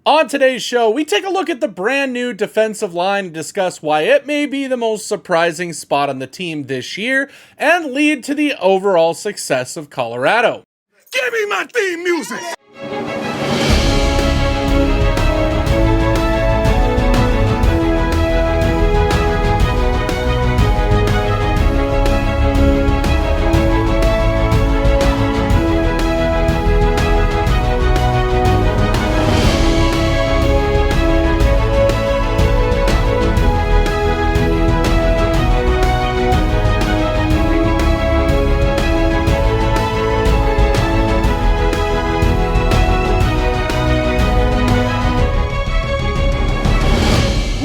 On today's show, we take a look at the brand new defensive line and discuss why it may be the most surprising spot on the team this year and lead to the overall success of Colorado. Give me my theme music!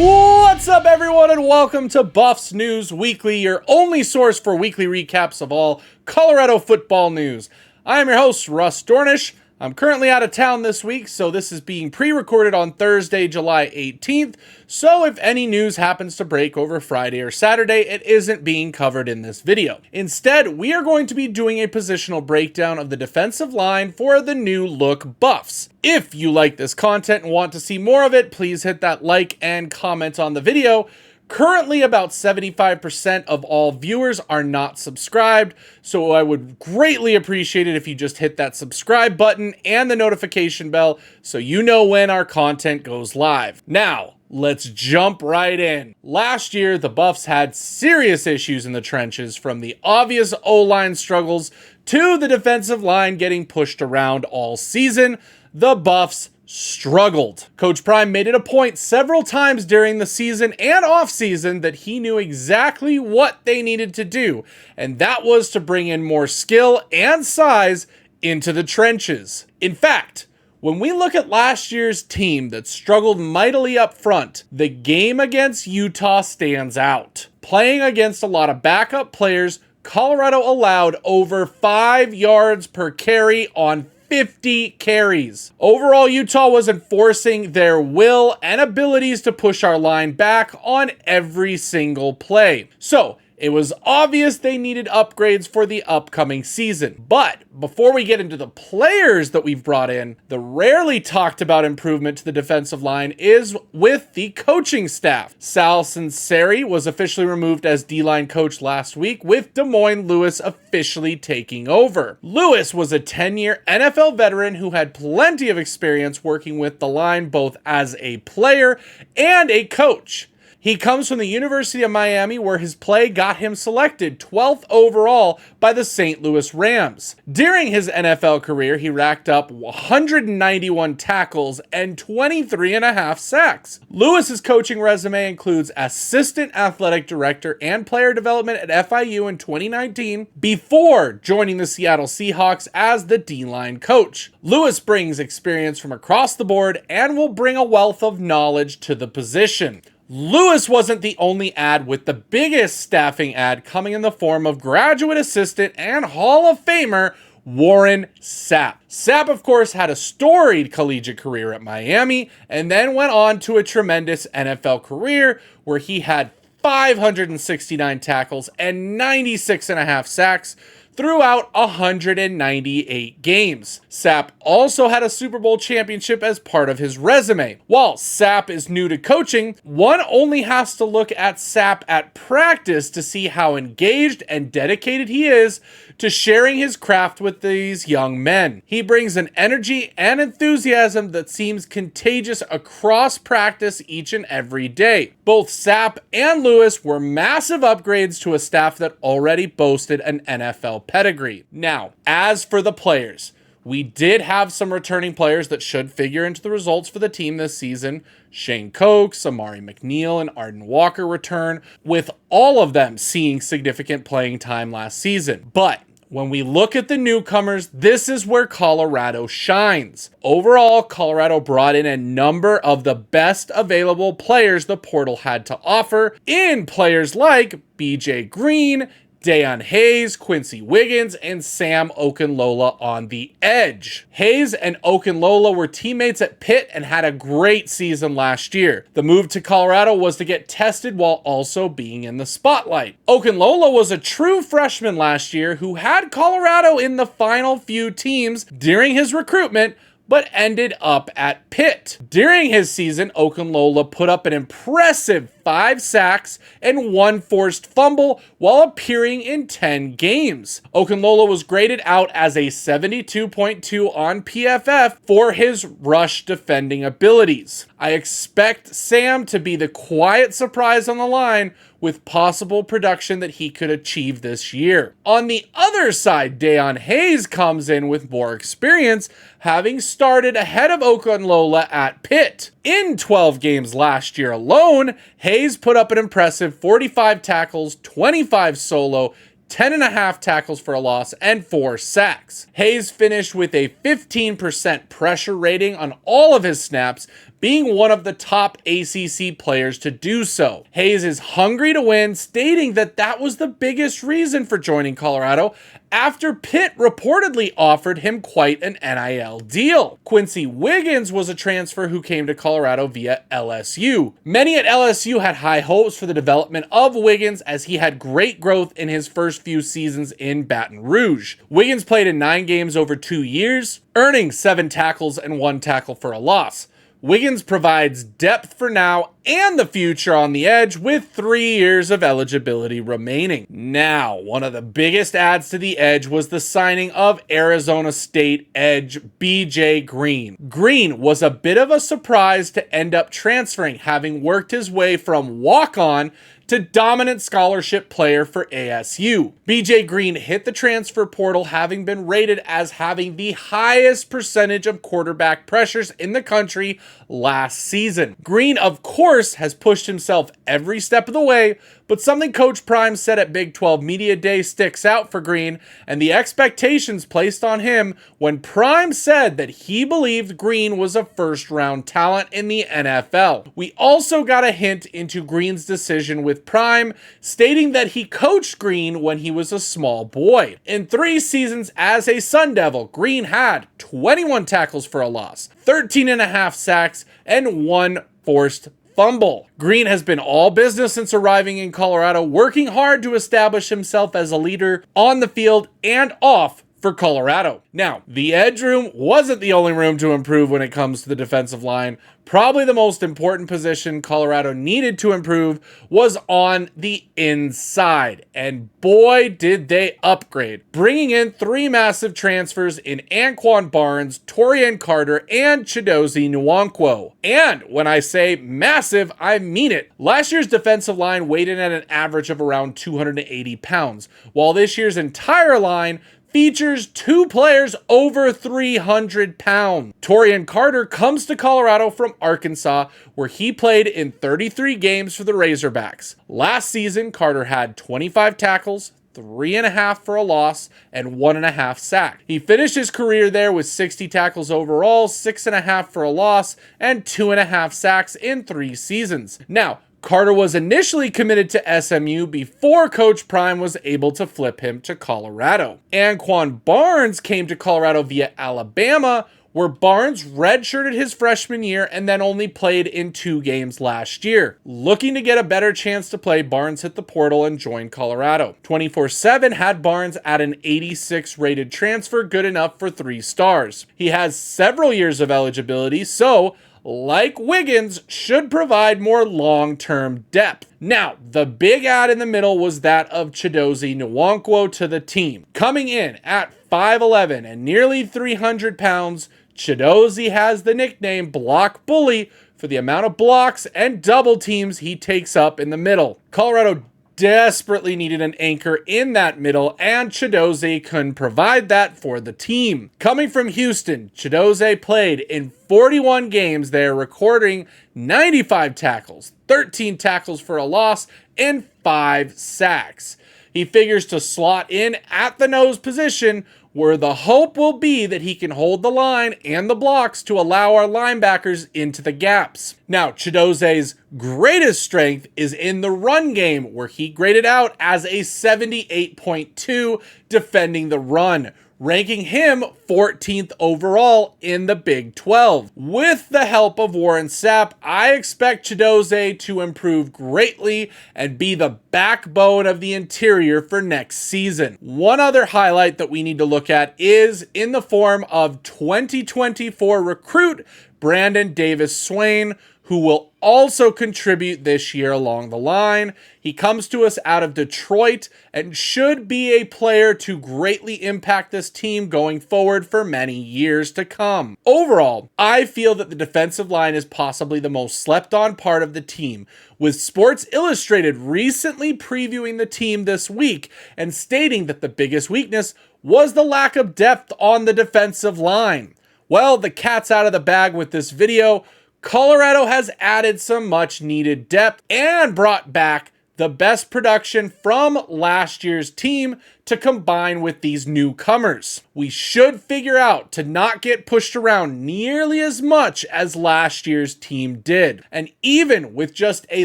What's up, everyone, and welcome to Buffs News Weekly, your only source for weekly recaps of all Colorado football news. I am your host, Russ Dornish. I'm currently out of town this week, so this is being pre-recorded on Thursday, July 18th, so if any news happens to break over Friday or Saturday, it isn't being covered in this video. Instead, we are going to be doing a positional breakdown of the defensive line for the new look Buffs. If you like this content and want to see more of it, please hit that like and comment on the video. Currently, about 75% of all viewers are not subscribed, so I would greatly appreciate it if you just hit that subscribe button and the notification bell so you know when our content goes live. Now, let's jump right in. Last year, the Buffs had serious issues in the trenches, from the obvious O-line struggles to the defensive line getting pushed around all season. The Buffs struggled. Coach Prime made it a point several times during the season and off-season that he knew exactly what they needed to do, and that was to bring in more skill and size into the trenches. In fact, when we look at last year's team that struggled mightily up front, the game against Utah stands out. Playing against a lot of backup players, Colorado allowed over 5 yards per carry on 50 carries. Overall, Utah was enforcing their will and abilities to push our line back on every single play. So, it was obvious they needed upgrades for the upcoming season. But before we get into the players that we've brought in, the rarely talked about improvement to the defensive line is with the coaching staff. Sal Sunseri was officially removed as D-line coach last week, with Des Moines Lewis officially taking over. Lewis was a 10-year NFL veteran who had plenty of experience working with the line both as a player and a coach. He comes from the University of Miami, where his play got him selected 12th overall by the St. Louis Rams. During his NFL career, he racked up 191 tackles and 23.5 sacks. Lewis's coaching resume includes assistant athletic director and player development at FIU in 2019 before joining the Seattle Seahawks as the D-line coach. Lewis brings experience from across the board and will bring a wealth of knowledge to the position. Lewis wasn't the only ad, with the biggest staffing ad coming in the form of graduate assistant and Hall of Famer Warren Sapp. Sapp, of course, had a storied collegiate career at Miami and then went on to a tremendous NFL career where he had 569 tackles and 96.5 sacks throughout 198 games. Sapp also had a Super Bowl championship as part of his resume. While Sapp is new to coaching, one only has to look at Sapp at practice to see how engaged and dedicated he is to sharing his craft with these young men. He brings an energy and enthusiasm that seems contagious across practice each and every day. Both Sapp and Lewis were massive upgrades to a staff that already boasted an NFL pedigree. Now, as for the players, we did have some returning players that should figure into the results for the team this season. Shane Cokes, Amari McNeil, and Arden Walker return, with all of them seeing significant playing time last season. But when we look at the newcomers, this is where Colorado shines. Overall, Colorado brought in a number of the best available players the portal had to offer, in players like BJ Green, Dayon Hayes, Quincy Wiggins, and Sam Okunlola on the edge. Hayes and Okunlola were teammates at Pitt and had a great season last year. The move to Colorado was to get tested while also being in the spotlight. Okunlola was a true freshman last year who had Colorado in the final few teams during his recruitment, but ended up at Pitt. During his season, Okunlola put up an impressive 5 sacks and 1 forced fumble while appearing in 10 games. Okunlola was graded out as a 72.2 on PFF for his rush defending abilities. I expect Sam to be the quiet surprise on the line with possible production that he could achieve this year. On the other side, Dayon Hayes comes in with more experience, having started ahead of Okunlola at Pitt. In 12 games last year alone, Hayes put up an impressive 45 tackles, 25 solo, 10.5 tackles for a loss, and 4 sacks. Hayes finished with a 15% pressure rating on all of his snaps, being one of the top ACC players to do so. Hayes is hungry to win, stating that that was the biggest reason for joining Colorado after Pitt reportedly offered him quite an NIL deal. Quincy Wiggins was a transfer who came to Colorado via LSU. Many at LSU had high hopes for the development of Wiggins as he had great growth in his first few seasons in Baton Rouge. Wiggins played in 9 games over 2 years, earning 7 tackles and 1 tackle for a loss. Wiggins provides depth for now and the future on the edge with 3 years of eligibility remaining. Now, one of the biggest adds to the edge was the signing of Arizona State edge BJ Green. Green was a bit of a surprise to end up transferring, having worked his way from walk-on to dominant scholarship player for ASU. BJ Green hit the transfer portal, having been rated as having the highest percentage of quarterback pressures in the country last season. Green, of course, has pushed himself every step of the way, but something Coach Prime said at Big 12 Media Day sticks out for Green, and the expectations placed on him when Prime said that he believed Green was a first-round talent in the NFL. We also got a hint into Green's decision with Prime, stating that he coached Green when he was a small boy. In 3 seasons as a Sun Devil, Green had 21 tackles for a loss, 13.5 sacks, and 1 forced fumble. Green has been all business since arriving in Colorado, working hard to establish himself as a leader on the field and off for Colorado. Now, the edge room wasn't the only room to improve when it comes to the defensive line. Probably the most important position Colorado needed to improve was on the inside. And boy, did they upgrade, bringing in 3 massive transfers in Anquin Barnes, Taurean Carter, and Chidozie Nwankwo. And when I say massive, I mean it. Last year's defensive line weighed in at an average of around 280 pounds, while this year's entire line features 2 players over 300 pounds. Taurean Carter comes to Colorado from Arkansas, where he played in 33 games for the Razorbacks. Last season, Carter had 25 tackles, 3.5 for a loss, and 1.5 sack. He finished his career there with 60 tackles overall, 6.5 for a loss, and 2.5 sacks in 3 seasons. Now, Carter was initially committed to SMU before Coach Prime was able to flip him to Colorado. Anquin Barnes came to Colorado via Alabama, where Barnes redshirted his freshman year and then only played in 2 games last year. Looking to get a better chance to play, Barnes hit the portal and joined Colorado. 24/7 had Barnes at an 86 rated transfer, good enough for 3 stars. He has several years of eligibility, so like Wiggins, should provide more long-term depth. Now, the big add in the middle was that of Chidozie Nwankwo to the team. Coming in at 5'11 and nearly 300 pounds, Chidozie has the nickname Block Bully for the amount of blocks and double teams he takes up in the middle. Colorado desperately needed an anchor in that middle, and Chidozie couldn't provide that for the team. Coming from Houston, Chidozie played in 41 games there, recording 95 tackles, 13 tackles for a loss, and 5 sacks. He figures to slot in at the nose position, where the hope will be that he can hold the line and the blocks to allow our linebackers into the gaps. Now, Chidozie's greatest strength is in the run game, where he graded out as a 78.2 defending the run. ranking him 14th overall in the Big 12. With the help of Warren Sapp, I expect Chidozie to improve greatly and be the backbone of the interior for next season. One other highlight that we need to look at is in the form of 2024 recruit Brandon Davis-Swain, who will also contribute this year along the line. He comes to us out of Detroit and should be a player to greatly impact this team going forward for many years to come. Overall, I feel that the defensive line is possibly the most slept on part of the team, with Sports Illustrated recently previewing the team this week and stating that the biggest weakness was the lack of depth on the defensive line. Well, the cat's out of the bag with this video. Colorado has added some much needed depth and brought back the best production from last year's team to combine with these newcomers. We should figure out to not get pushed around nearly as much as last year's team did. And even with just a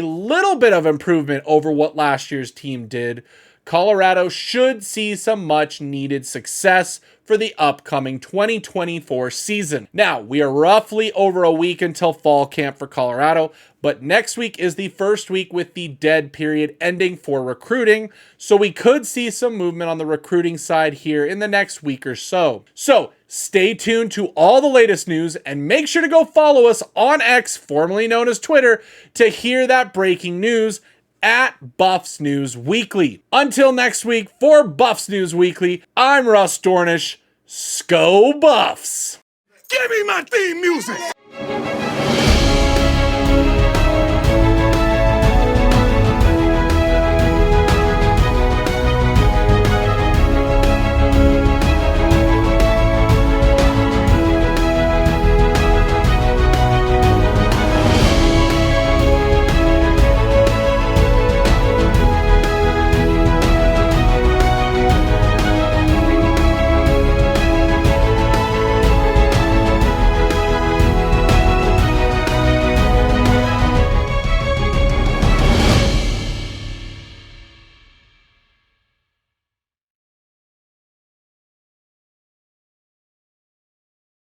little bit of improvement over what last year's team did, Colorado should see some much needed success for the upcoming 2024 season. Now, we are roughly over a week until fall camp for Colorado, but next week is the first week with the dead period ending for recruiting, so we could see some movement on the recruiting side here in the next week or so. So, stay tuned to all the latest news and make sure to go follow us on X, formerly known as Twitter, to hear that breaking news at Buffs News Weekly. Until next week, for Buffs News Weekly, I'm Russ Dornish. Sco Buffs! Give me my theme music!